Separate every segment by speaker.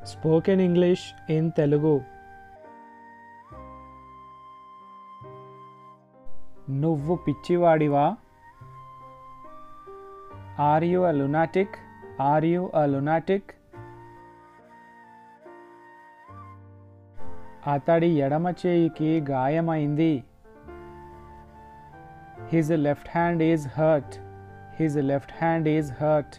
Speaker 1: Spoken English in Telugu. నువ్వు పిచ్చివాడివా? Are you a lunatic? Are you a lunatic? అతడి ఎడమ చేయికి గాయమైంది. His left hand is hurt. His left hand is hurt.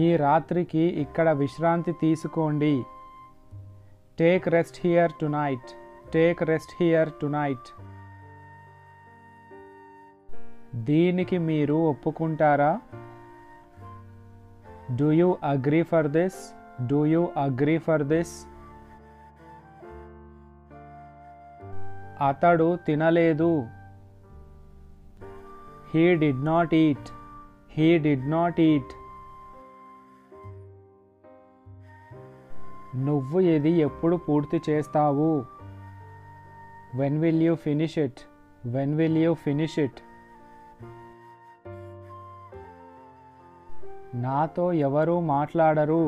Speaker 1: ఈ రాత్రికి ఇక్కడ విశ్రాంతి తీసుకోండి. Take rest here tonight. Take rest here tonight. దీనికి మీరు ఒప్పుకుంటారా? Do you agree for this? Do you agree for this? అతడు తినలేదు. He did not eat. He did not eat. నువ్వు ఇది ఎప్పుడు పూర్తి చేస్తావు? When will you finish it? When will you finish it? నాతో ఎవరూ మాట్లాడరు.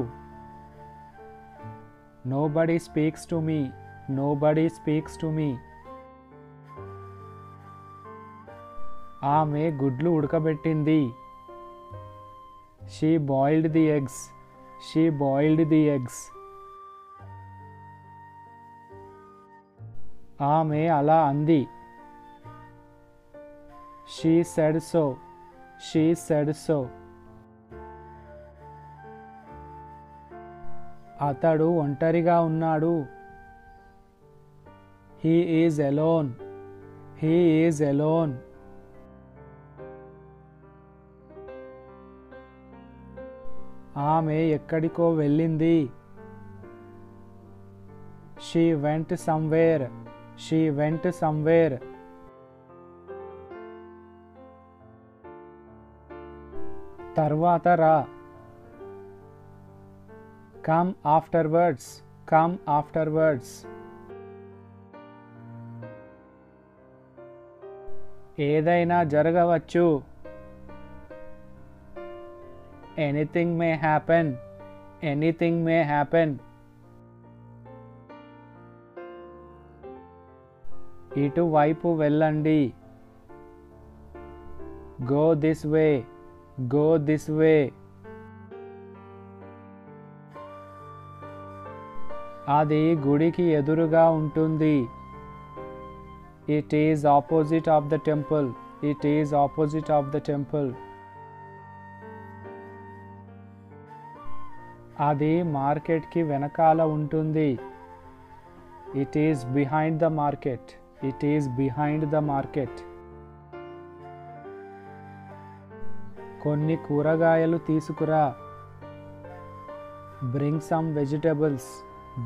Speaker 1: Nobody speaks to me. Nobody speaks to me. ఆమె గుడ్లు ఉడకబెట్టింది. She boiled the eggs. She boiled the eggs. ఆమె అలా అంది. She said so. She said so. అతడు ఒంటరిగా ఉన్నాడు. He is alone. He is alone. ఆమె ఎక్కడికో వెళ్ళింది. She went somewhere. She went somewhere. తర్వాత రా. Come afterwards. Come afterwards. ఏదైనా జరగవచ్చు. Anything may happen. Anything may happen. ఇటువైపు వెళ్ళండి. Go this way. Go this way. అది గుడికి ఎదురుగా ఉంటుంది. It is opposite of the temple. It is opposite of the temple. అది మార్కెట్కి వెనకాల ఉంటుంది. It is behind the market. It is behind the market. కొన్ని కూరగాయలు తీసుకురా. Bring some vegetables.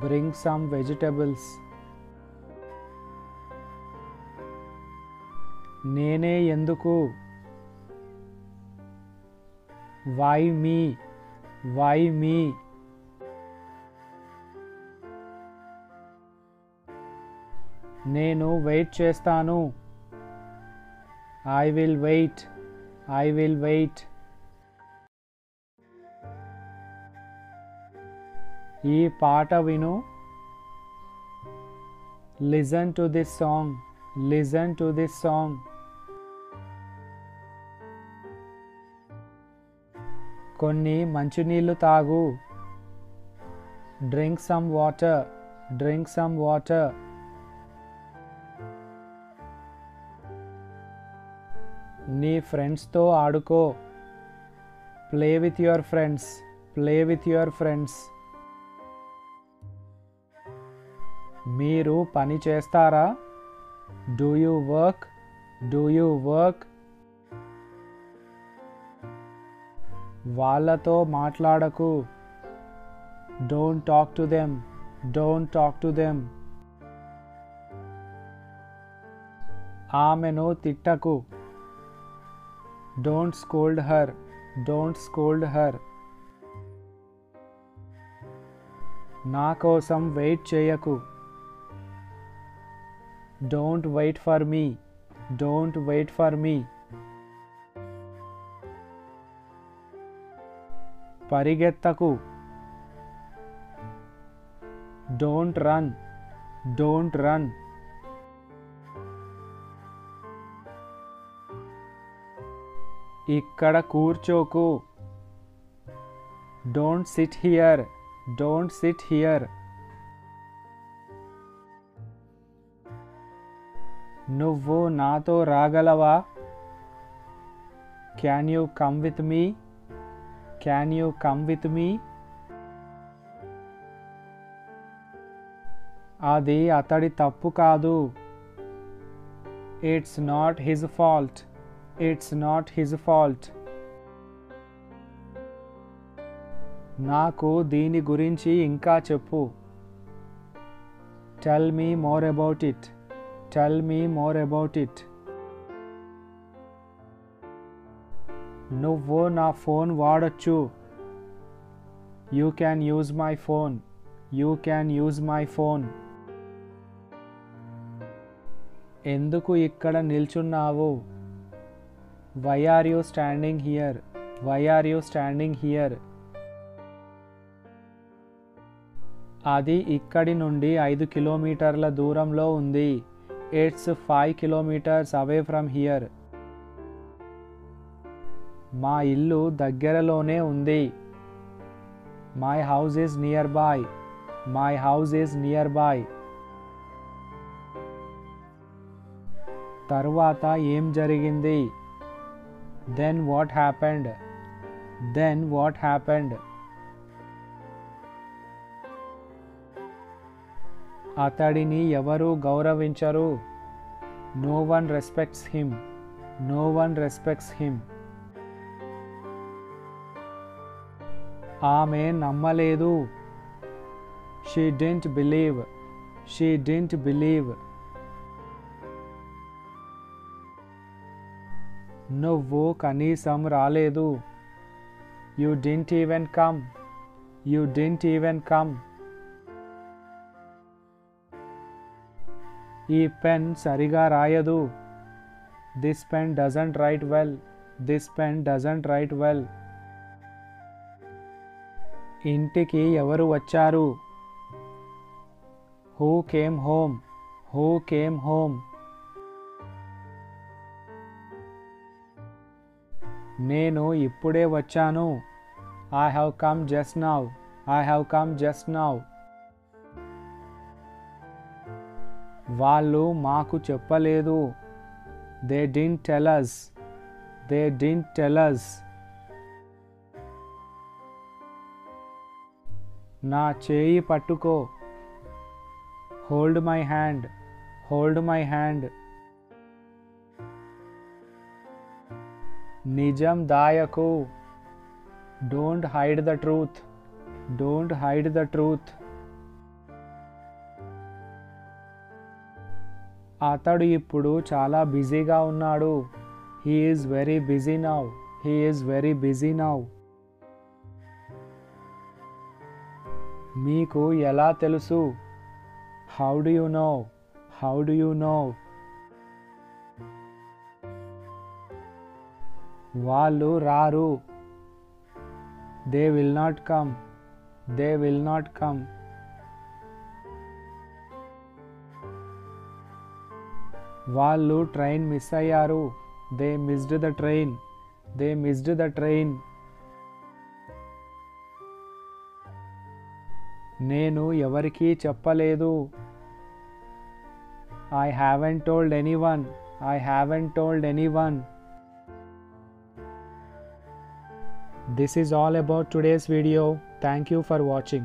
Speaker 1: Bring some vegetables. నేనే ఎందుకు? Why me? Why me? నేను వెయిట్ చేస్తాను. I will wait. I will wait. ఈ పాట విను. Listen to this song. Listen to this song. కొన్ని మంచినీళ్ళు తాగు. Drink some water. Drink some water. నీ ఫ్రెండ్స్తో ఆడుకో. Play with your friends. Play with your friends. మీరు పని చేస్తారా? Do you work? Do you work? వాళ్ళతో మాట్లాడకు. Don't talk to them. Don't talk to them. ఆమెను తిట్టకు. Don't scold her. Don't scold her. నా కోసం వెయిట్ చేయకు. Don't wait for me. Don't wait for me. పరిగెత్తకు. Don't run. Don't run. ఇక్కడ కూర్చోకు. Don't sit here. Don't sit here. నువ్వు నాతో రాగలవా? Can you come with me? Can you come with me? అది అతడి తప్పు కాదు. It's not his fault. It's not his fault. నాకు దీని గురించి ఇంకా చెప్పు. Tell me more about it. Tell me more about it. నువ్వు నా ఫోన్ వాడొచ్చు. You can use my phone. You can use my phone. ఎందుకు ఇక్కడ నిల్చున్నావు? Why are you standing here? Why are you standing here? అది ఇక్కడి నుండి 5 కిలోమీటర్ల దూరంలో ఉంది. It's 5 kilometers away from here. మా ఇల్లు దగ్గరలోనే ఉంది. My house is nearby. My house is nearby. తరువాత ఏం జరిగింది? Then what happened? Then what happened? అతడిని ఎవరూ గౌరవించరు. No one respects him. No one respects him. ఆమె నమ్మలేదు. She didn't believe. She didn't believe. నువ్వు కనీసం రాలేదు. You didn't even come. You didn't even come. ఈ పెన్ సరిగా రాయదు. This pen doesn't write well. This pen doesn't write well. ఇంటికి ఎవరు వచ్చారు? Who came home. Who came home. నేను ఇప్పుడే వచ్చాను. I have come just now. I have come just now. వాళ్ళు మాకు చెప్పలేదు. They didn't tell us. They didn't tell us. నా చేయి పట్టుకో. Hold my hand. Hold my hand. నిజం దాయకు. Don't hide the truth. Don't hide the truth. అతడు ఇప్పుడు చాలా బిజీగా ఉన్నాడు. He is very busy now. He is very busy now. మీకు ఎలా తెలుసు? How do you know? How do you know? వాళ్ళు రారు. They will not come. They will not come. వాళ్ళు ట్రైన్ మిస్ అయ్యారు. They missed the train. They missed the train. నేను ఎవరికీ చెప్పలేదు. I haven't told anyone. I haven't told anyone. This is all about today's video. Thank you for watching.